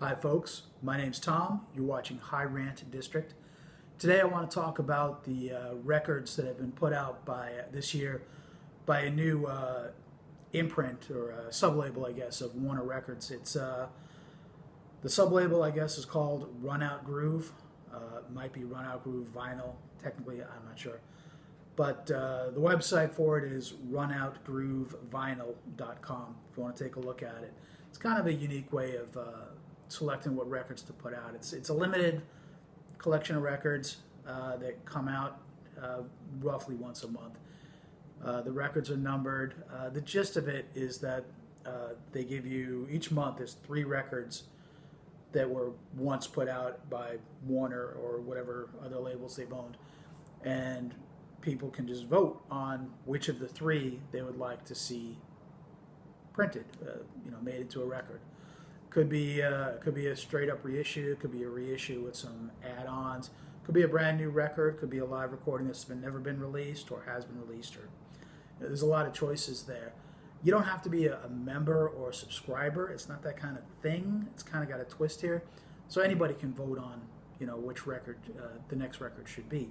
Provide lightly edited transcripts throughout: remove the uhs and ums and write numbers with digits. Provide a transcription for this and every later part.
Hi folks, my name's Tom. You're watching High Rant District. Today I want to talk about the records that have been put out by this year by a new imprint or sublabel, I guess, of Warner Records. It's the sublabel, I guess, is called Run Out Groove. It might be Run Out Groove Vinyl. Technically, I'm not sure. But the website for it is runoutgroovevinyl.com if you want to take a look at it. It's kind of a unique way of selecting what records to put out. It's a limited collection of records that come out roughly once a month. The records are numbered. The gist of it is that they give you, each month there's 3 records that were once put out by Warner or whatever other labels they've owned. And people can just vote on which of the 3 they would like to see printed, made into a record. Could be a straight up reissue. Could be a reissue with some add-ons. Could be a brand new record. Could be a live recording that's never been released or has been released. Or there's a lot of choices there. You don't have to be a member or a subscriber. It's not that kind of thing. It's kind of got a twist here. So anybody can vote on which record the next record should be.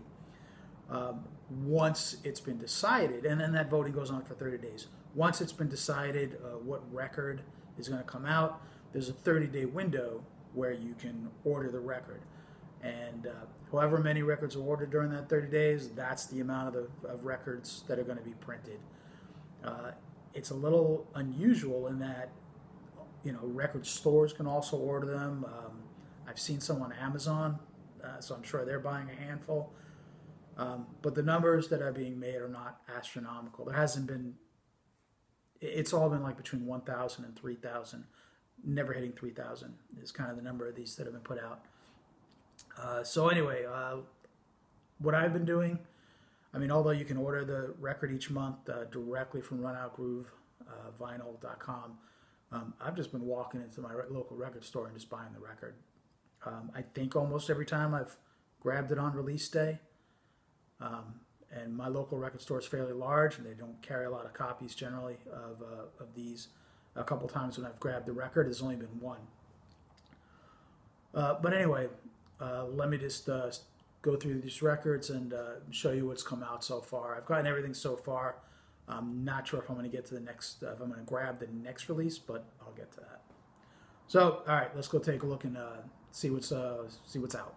Once it's been decided, and then that voting goes on for 30 days. Once it's been decided what record is going to come out, there's a 30-day window where you can order the record. And however many records are ordered during that 30 days, that's the amount of records that are going to be printed. It's a little unusual in that, record stores can also order them. I've seen some on Amazon, so I'm sure they're buying a handful. But the numbers that are being made are not astronomical. There hasn't been, it's all been like between 1,000 and 3,000. Never hitting 3,000 is kind of the number of these that have been put out. So anyway, what I've been doing, although you can order the record each month directly from runoutgroovevinyl.com, I've just been walking into my local record store and just buying the record. I think almost every time I've grabbed it on release day. And my local record store is fairly large, and they don't carry a lot of copies generally of these. A couple times when I've grabbed the record, there's only been one. But anyway, let me just go through these records and show you what's come out so far. I've gotten everything so far. I'm not sure if I'm going to get to the next, if I'm going to grab the next release, but I'll get to that. So, all right, let's go take a look and see what's out.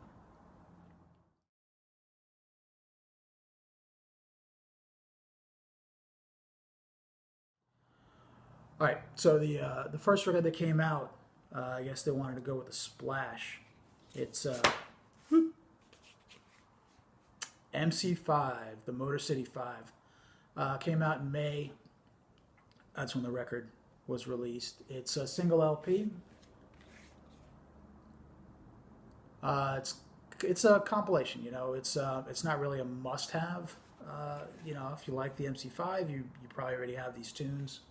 All right, so the first record that came out, I guess they wanted to go with a splash. It's MC5, the Motor City 5. Came out in May. That's when the record was released. It's a single LP. It's a compilation. It's not really a must-have. If you like the MC5, you probably already have these tunes.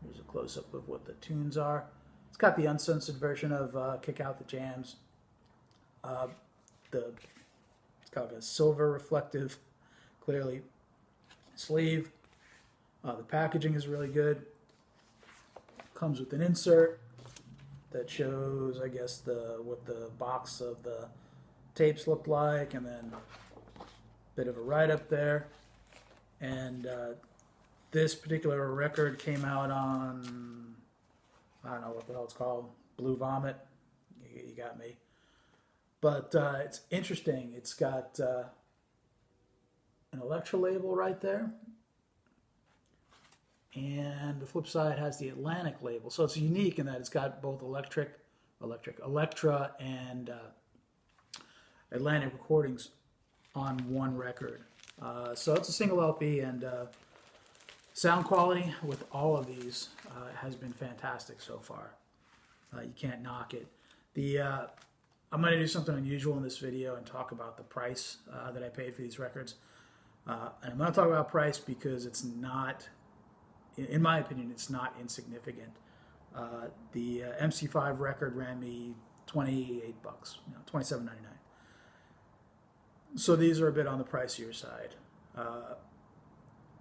Here's a close-up of what the tunes are. It's got the uncensored version of Kick Out the Jams. It's got like a silver reflective, clearly, sleeve. The packaging is really good. Comes with an insert that shows, I guess, what the box of the tapes looked like, and then a bit of a write-up there. And this particular record came out on, I don't know what the hell it's called, Blue Vomit. You got me. But it's interesting. It's got an Elektra label right there. And the flip side has the Atlantic label. So it's unique in that it's got both Elektra and Atlantic recordings on one record. So it's a single LP, and sound quality with all of these has been fantastic so far. You can't knock it. I'm going to do something unusual in this video and talk about the price that I paid for these records. And I'm going to talk about price because it's not, in my opinion, it's not insignificant. The MC5 record ran me $28, $27.99. So these are a bit on the pricier side.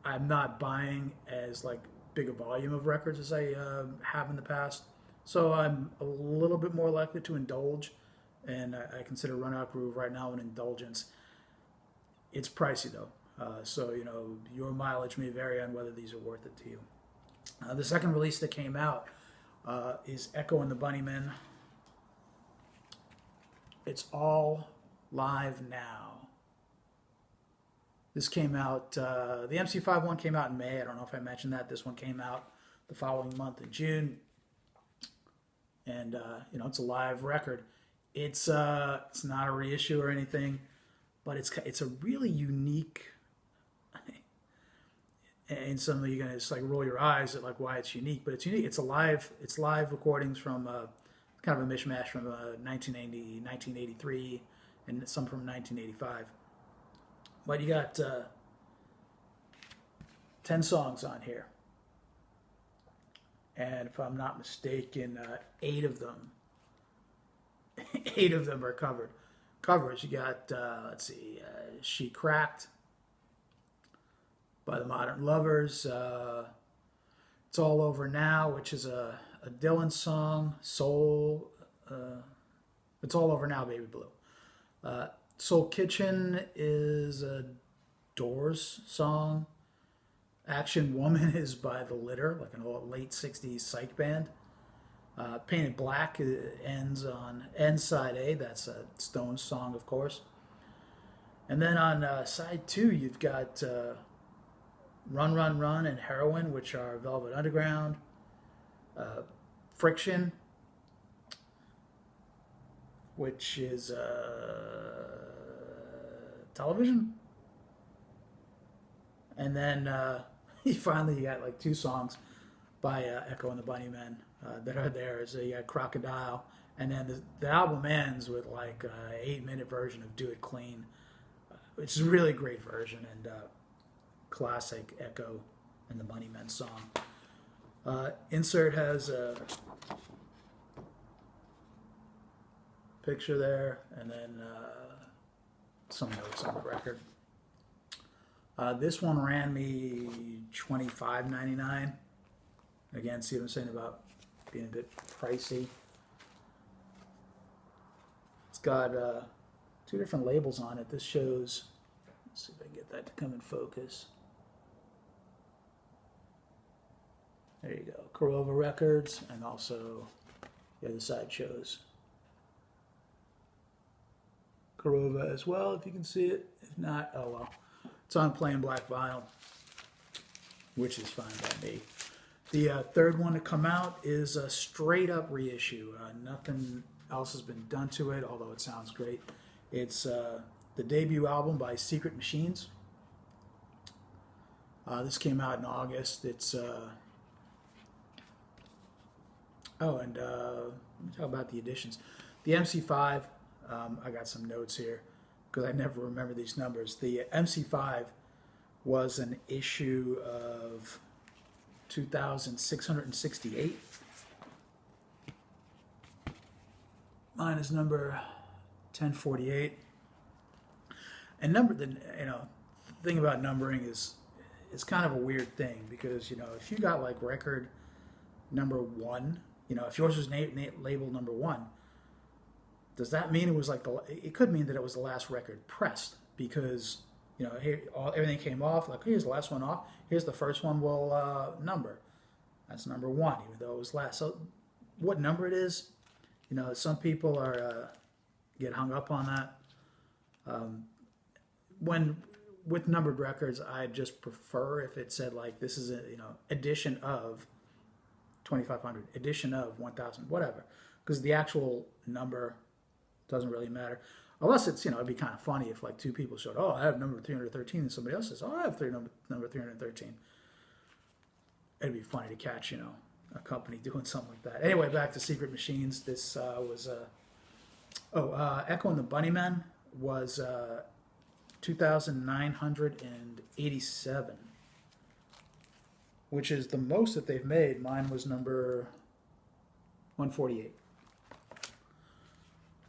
I'm not buying as big a volume of records as I have in the past. So I'm a little bit more likely to indulge, and I consider Run Out Groove right now an indulgence. It's pricey though, so your mileage may vary on whether these are worth it to you. The second release that came out is Echo and the Bunnymen. It's all live now. This came out, the MC5 one came out in May. I don't know if I mentioned that. This one came out the following month in June. And, it's a live record. It's not a reissue or anything, but it's a really unique, and some of you gonna just like roll your eyes at like why it's unique, but it's unique. It's live recordings from kind of a mishmash from 1980, 1983, and some from 1985. But you got 10 songs on here. And if I'm not mistaken, 8 of them are covers. You got, let's see, She Cracked by the Modern Lovers. It's All Over Now, which is a Dylan song. Soul, It's All Over Now, Baby Blue. Soul Kitchen is a Doors song. Action Woman is by The Litter, like an old late 60s psych band. Painted Black ends side A. That's a Stones song, of course. And then on side 2, you've got Run, Run, Run and Heroin, which are Velvet Underground. Friction, which is Television. And then you got like 2 songs by Echo and the Bunnymen that are there. So you got Crocodile, and then the album ends with like an 8-minute version of Do It Clean, which is a really great version and classic Echo and the Bunnymen song. Insert has a picture there, and then some notes on the record. This one ran me $25.99. Again, see what I'm saying about being a bit pricey. It's got 2 different labels on it. This shows, let's see if I can get that to come in focus. There you go, Corova Records, and also the other side shows Corova as well, if you can see it. If not, oh well. It's on plain black vinyl, which is fine by me. The third one to come out is a straight up reissue. Nothing else has been done to it, although it sounds great. It's the debut album by Secret Machines. This came out in August. It's let me talk about the editions. The MC5, I got some notes here because I never remember these numbers. The MC5 was an issue of 2,668. Mine is number 1048. And the thing about numbering is it's kind of a weird thing because if you got like record number 1, if yours was labeled number 1, does that mean it was like it could mean that it was the last record pressed because here everything came off, like here's the last one off, here's the first one will number. That's number 1, even though it was last. So what number it is, some people are get hung up on that. When with numbered records, I just prefer if it said like this is a edition of 2500, edition of 1000, whatever, because the actual number doesn't really matter. Unless it's, it'd be kind of funny if like 2 people showed, oh, I have number 313, and somebody else says, oh, I have number 313. It'd be funny to catch, a company doing something like that. Anyway, back to Secret Machines. This was, Echo and the Bunnymen was 2,987, which is the most that they've made. Mine was number 148.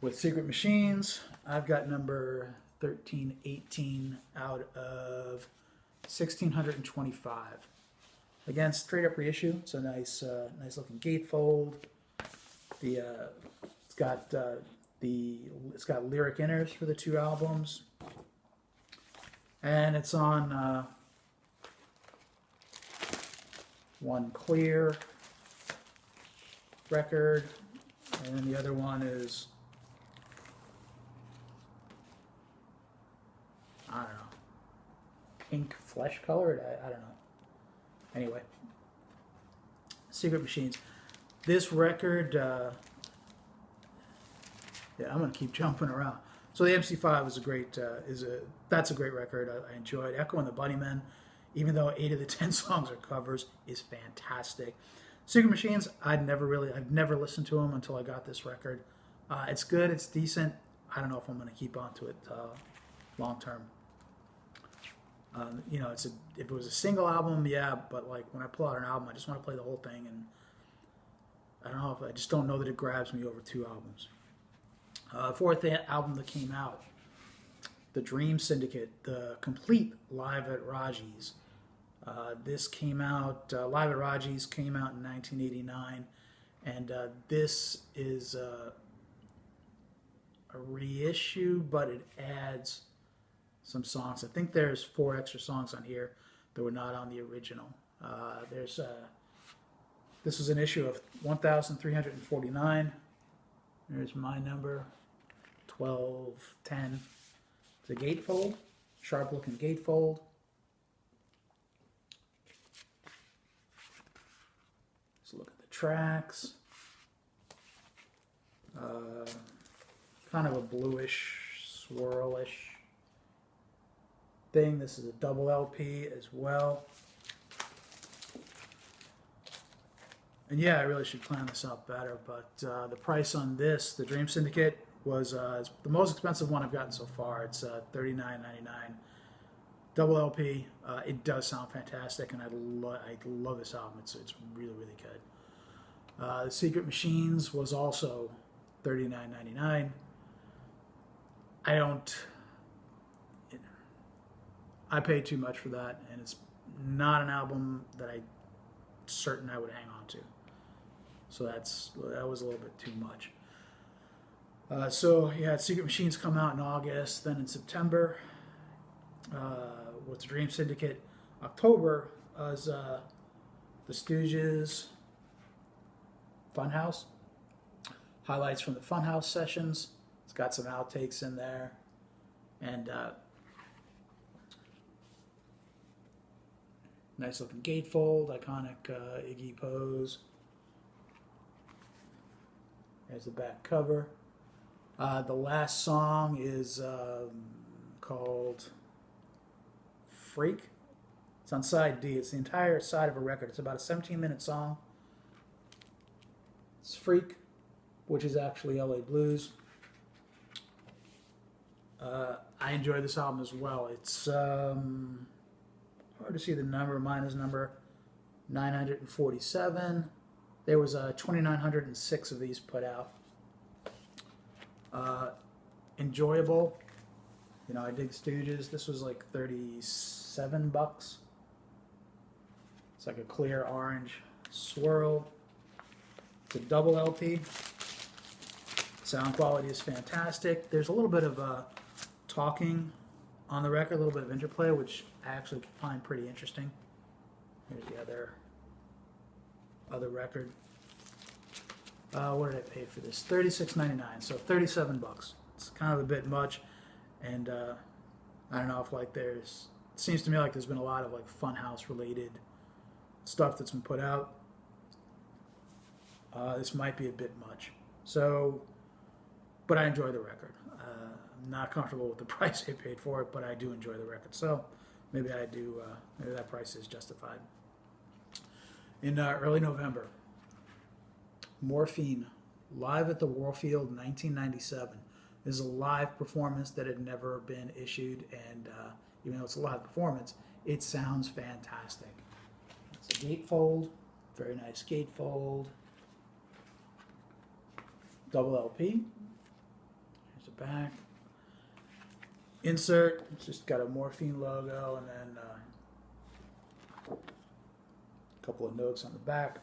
With Secret Machines, I've got number 1318 out of 1,625. Again, straight up reissue. It's a nice looking gatefold. It's got it's got lyric inners for the 2 albums, and it's on one clear record, and then the other one is, I don't know, pink flesh colored. I don't know. Anyway, Secret Machines. This record, yeah, I'm gonna keep jumping around. So the MC5 is a great, that's a great record. I enjoyed Echo and the Bunnymen, even though 8 of the 10 songs are covers, is fantastic. Secret Machines, I've never listened to them until I got this record. It's good, it's decent. I don't know if I'm gonna keep on to it long term. You know, if it was a single album, yeah, but like when I pull out an album, I just want to play the whole thing, and I don't know, I just don't know that it grabs me over 2 albums. 4th album that came out, the Dream Syndicate, the complete Live at Raji's. This came out, Live at Raji's came out in 1989, and this is a reissue, but it adds some songs. I think there's 4 extra songs on here that were not on the original. This was an issue of 1,349. There's my number, 1210. It's a gatefold, sharp looking gatefold. Let's look at the tracks. Kind of a bluish, swirlish thing. This is a double LP as well. And yeah, I really should plan this out better, but the price on this, the Dream Syndicate, was the most expensive one I've gotten so far. It's $39.99. Double LP. It does sound fantastic, and I love this album. It's really, really good. The Secret Machines was also $39.99. I paid too much for that, and it's not an album that I'm certain I would hang on to. So that was a little bit too much. So yeah, Secret Machines come out in August. Then in September, with the Dream Syndicate. October was the Stooges Funhouse. Highlights from the Funhouse sessions. It's got some outtakes in there, and nice looking gatefold, iconic Iggy pose. There's the back cover. The last song is called Freak. It's on side D. It's the entire side of a record. It's about a 17-minute song. It's Freak, which is actually LA Blues. I enjoy this album as well. It's hard to see the number. Mine is number 947. There was 2,906 of these put out. Enjoyable. You know, I dig Stooges. This was like $37. It's like a clear orange swirl. It's a double LP. Sound quality is fantastic. There's a little bit of talking on the record, a little bit of interplay, which I actually find pretty interesting. Here's the other record. What did I pay for this? $36.99, so $37. It's kind of a bit much, and I don't know if like it seems to me like there's been a lot of like Funhouse related stuff that's been put out. This might be a bit much. So, but I enjoy the record. I'm not comfortable with the price I paid for it, but I do enjoy the record. So maybe I do. Maybe that price is justified. In early November, Morphine, live at the Warfield, 1997. This is a live performance that had never been issued, and even though it's a live performance, it sounds fantastic. It's a gatefold, very nice gatefold. Double LP. Here's the back. Insert, it's just got a Morphine logo, and then a couple of notes on the back.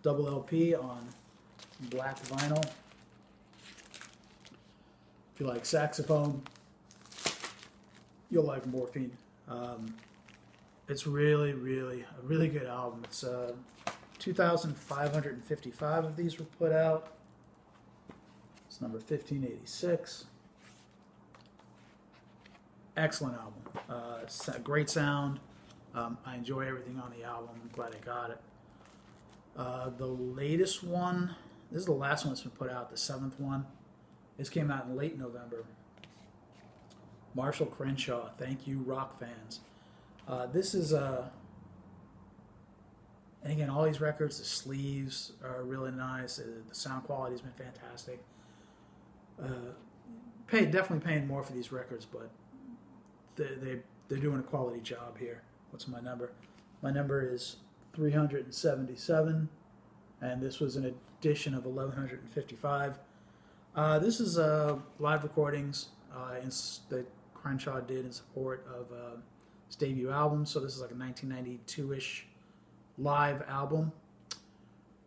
Double LP on black vinyl. If you like saxophone, you'll like Morphine. It's really, really a really good album. It's 2,555 of these were put out. It's number 1586. Excellent album. Great sound. I enjoy everything on the album. I'm glad I got it. The latest one, this is the last one that's been put out, the 7th one. This came out in late November. Marshall Crenshaw, Thank You, Rock Fans. This is, and again, all these records, the sleeves are really nice. The sound quality has been fantastic. Definitely paying more for these records, but they're doing a quality job here. What's my number? My number is 377, and this was an edition of 1155. This is live recordings that Crenshaw did in support of his debut album. So this is like a 1992-ish live album.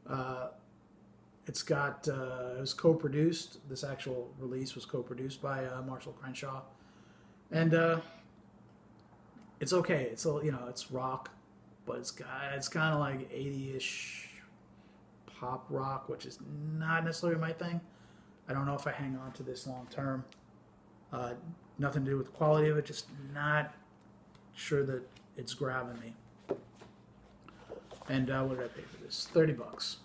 It was co-produced. This actual release was co-produced by Marshall Crenshaw, and it's okay. It's rock, but it's kind of like 80-ish pop rock, which is not necessarily my thing. I don't know if I hang on to this long term. Nothing to do with the quality of it, just not sure that it's grabbing me. And what did I pay for this? $30.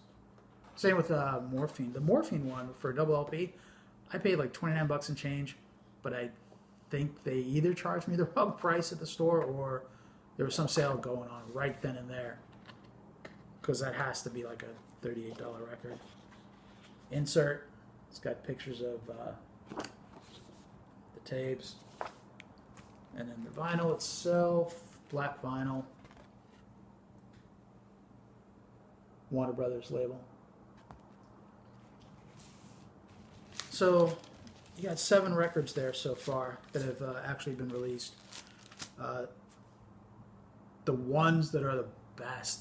Same with Morphine. The Morphine one for a double LP, I paid like 29 bucks and change, but I think they either charged me the wrong price at the store or there was some sale going on right then and there, because that has to be like a $38 record. Insert. It's got pictures of the tapes, and then the vinyl itself, black vinyl, Warner Brothers label. So you got 7 records there so far that have actually been released. The ones that are the best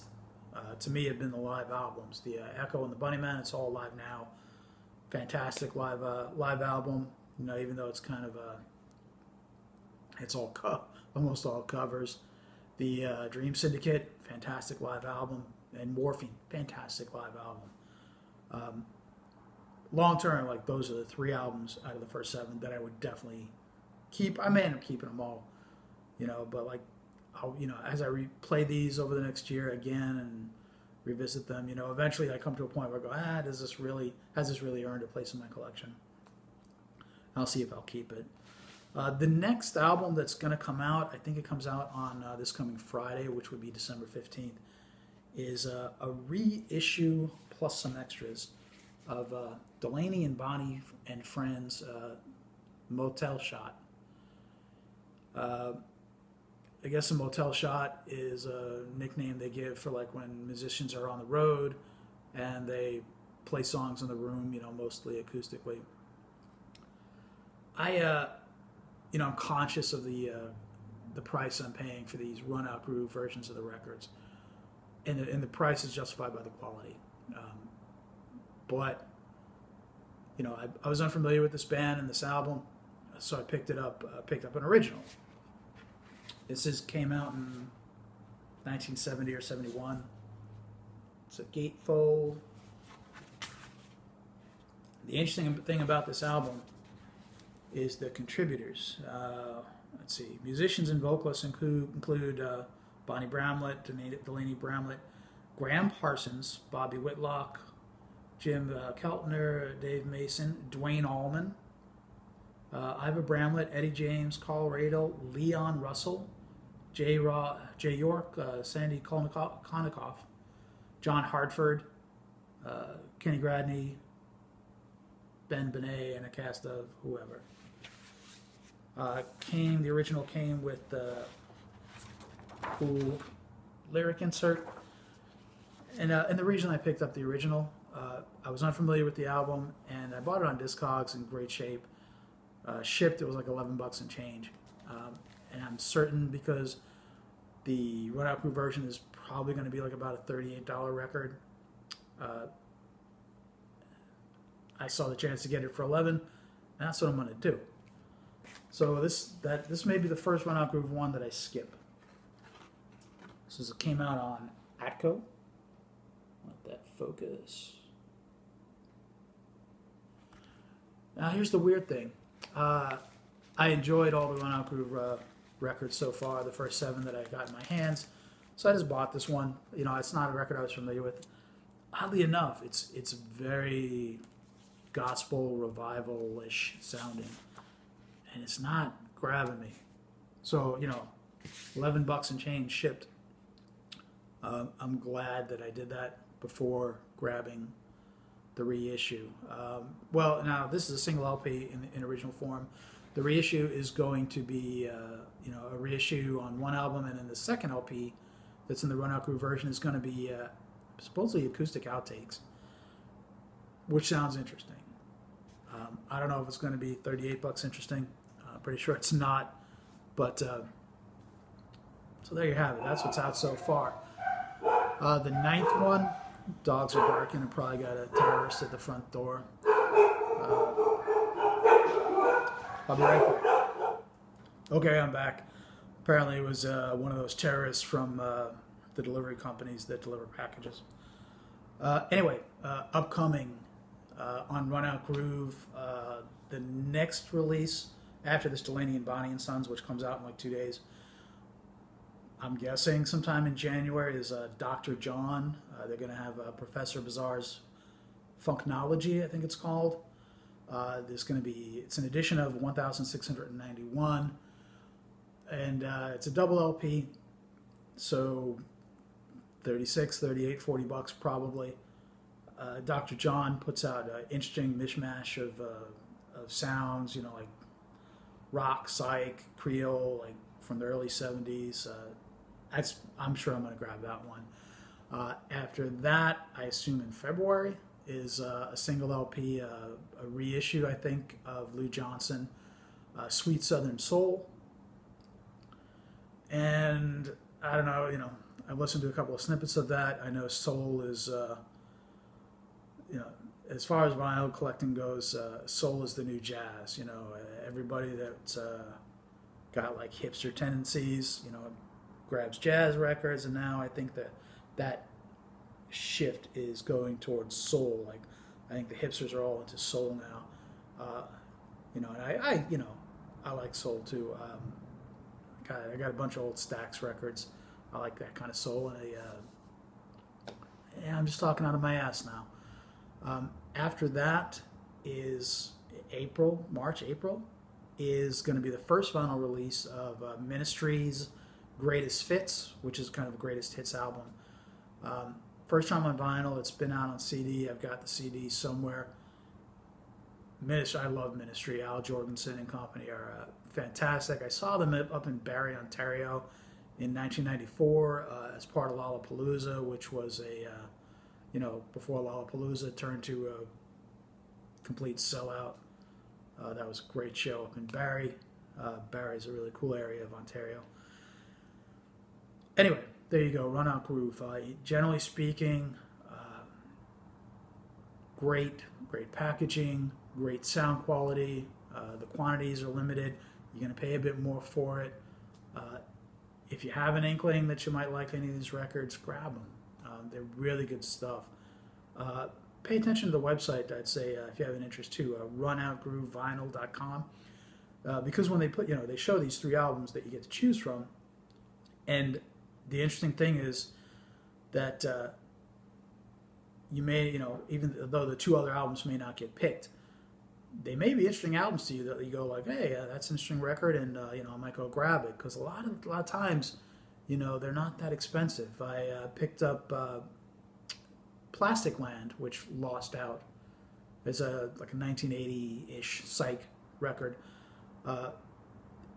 to me have been the live albums. The Echo and the Bunnymen, it's all live now. Fantastic live album. Even though it's kind of it's almost all covers. The Dream Syndicate, fantastic live album, and Morphine, fantastic live album. Long term, like those are the 3 albums out of the first 7 that I would definitely keep. I may end up keeping them all, but like, as I replay these over the next year again and revisit them, eventually I come to a point where I go, has this really earned a place in my collection? I'll see if I'll keep it. The next album that's going to come out, I think it comes out on this coming Friday, which would be December 15th, is a reissue plus some extras of Delaney and Bonnie and Friends' Motel Shot. I guess a motel shot is a nickname they give for like when musicians are on the road and they play songs in the room, mostly acoustically. I'm conscious of the price I'm paying for these run-out groove versions of the records, and the price is justified by the quality. But I was unfamiliar with this band and this album, so I picked up an original. This came out in 1970 or 71. It's a gatefold. The interesting thing about this album is the contributors. Let's see. Musicians and vocalists include Bonnie Bramlett, Delaney Bramlett, Graham Parsons, Bobby Whitlock, Jim Keltner, Dave Mason, Dwayne Allman, Iva Bramlett, Eddie James, Carl Radel, Leon Russell, Jay York, Sandy Konikoff, John Hartford, Kenny Gradney, Ben Benet, and a cast of whoever. The original came with the cool lyric insert. And the reason I picked up the original, I was unfamiliar with the album, and I bought it on Discogs in great shape. Shipped, it was like 11 bucks and change. And I'm certain, because the Run-Out Crew version is probably going to be like about a $38 record. I saw the chance to get it for 11, and that's what I'm going to do. So this may be the first Run Out Groove one that I skip. This came out on Atco. Let that focus. Now here's the weird thing. I enjoyed all the Run Out Groove records so far, the first 7 that I got in my hands. So I just bought this one. It's not a record I was familiar with. Oddly enough, it's very gospel revival-ish sounding, and it's not grabbing me. So $11 and change shipped. I'm glad that I did that before grabbing the reissue. Well, now this is a single LP in original form. The reissue is going to be a reissue on one album, and then the second LP that's in the Run Out Groove version is going to be supposedly acoustic outtakes, which sounds interesting. I don't know if it's going to be $38 interesting. I'm pretty sure it's not, but so there you have it. That's what's out so far. The 9th one, dogs are barking and probably got a terrorist at the front door. I'll be right back. Okay, I'm back. Apparently it was one of those terrorists from the delivery companies that deliver packages. Anyway, upcoming on Run Out Groove, the next release after this, Delaney and Bonnie and Sons, which comes out in like 2 days. I'm guessing sometime in January is Dr. John. They're going to have Professor Bizarre's Funknology, I think it's called. It's an edition of 1691, and it's a double LP, so 36, 38, $40 probably. Dr. John puts out an interesting mishmash of sounds, like rock, psych, Creole, like from the early 70s. I'm sure I'm going to grab that one. After that, I assume in February, is a single LP, a reissue, I think, of Lou Johnson, Sweet Southern Soul. And I don't know, I've listened to a couple of snippets of that. I know soul is, as far as vinyl collecting goes, soul is the new jazz. Everybody that's got like hipster tendencies, grabs jazz records, and now I think that shift is going towards soul. Like, I think the hipsters are all into soul now. And I like soul too. I got a bunch of old Stax records. I like that kind of soul, and I'm just talking out of my ass now. After that is March, April, is going to be the first vinyl release of Ministry's Greatest Fits, which is kind of a greatest hits album. First time on vinyl. It's been out on CD. I've got the CD somewhere. I love Ministry. Al Jorgensen and company are fantastic. I saw them up in Barrie, Ontario in 1994 as part of Lollapalooza, which was before Lollapalooza turned to a complete sellout. That was a great show up in Barrie. Barrie's a really cool area of Ontario. Anyway, there you go, Run Out Groove. Generally speaking, great packaging, great sound quality. The quantities are limited. You're going to pay a bit more for it. If you have an inkling that you might like any of these records, grab them. They're really good stuff. Pay attention to the website, I'd say, if you have an interest too, runoutgroovevinyl.com. Because when they they show these 3 albums that you get to choose from, and the interesting thing is that you may, even though the 2 other albums may not get picked, they may be interesting albums to you that you go like, hey, that's an interesting record, and I might go grab it, because a lot of times, they're not that expensive. I picked up Plastic Land, which lost out. It's a 1980-ish psych record.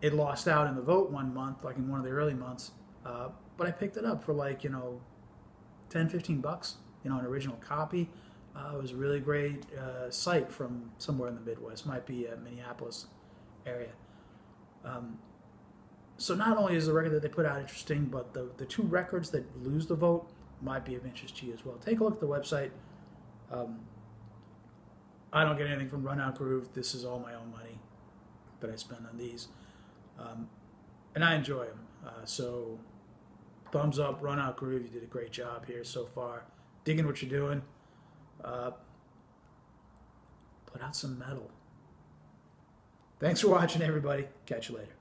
It lost out in the vote one month, like in one of the early months. But I picked it up for $10-15, an original copy. It was a really great site from somewhere in the Midwest, might be a Minneapolis area. So not only is the record that they put out interesting, but the 2 records that lose the vote might be of interest to you as well. Take a look at the website. I don't get anything from Run Out Groove. This is all my own money that I spend on these. And I enjoy them. So thumbs up, Run Out Groove. You did a great job here so far. Digging what you're doing. Put out some metal. Thanks for watching, everybody. Catch you later.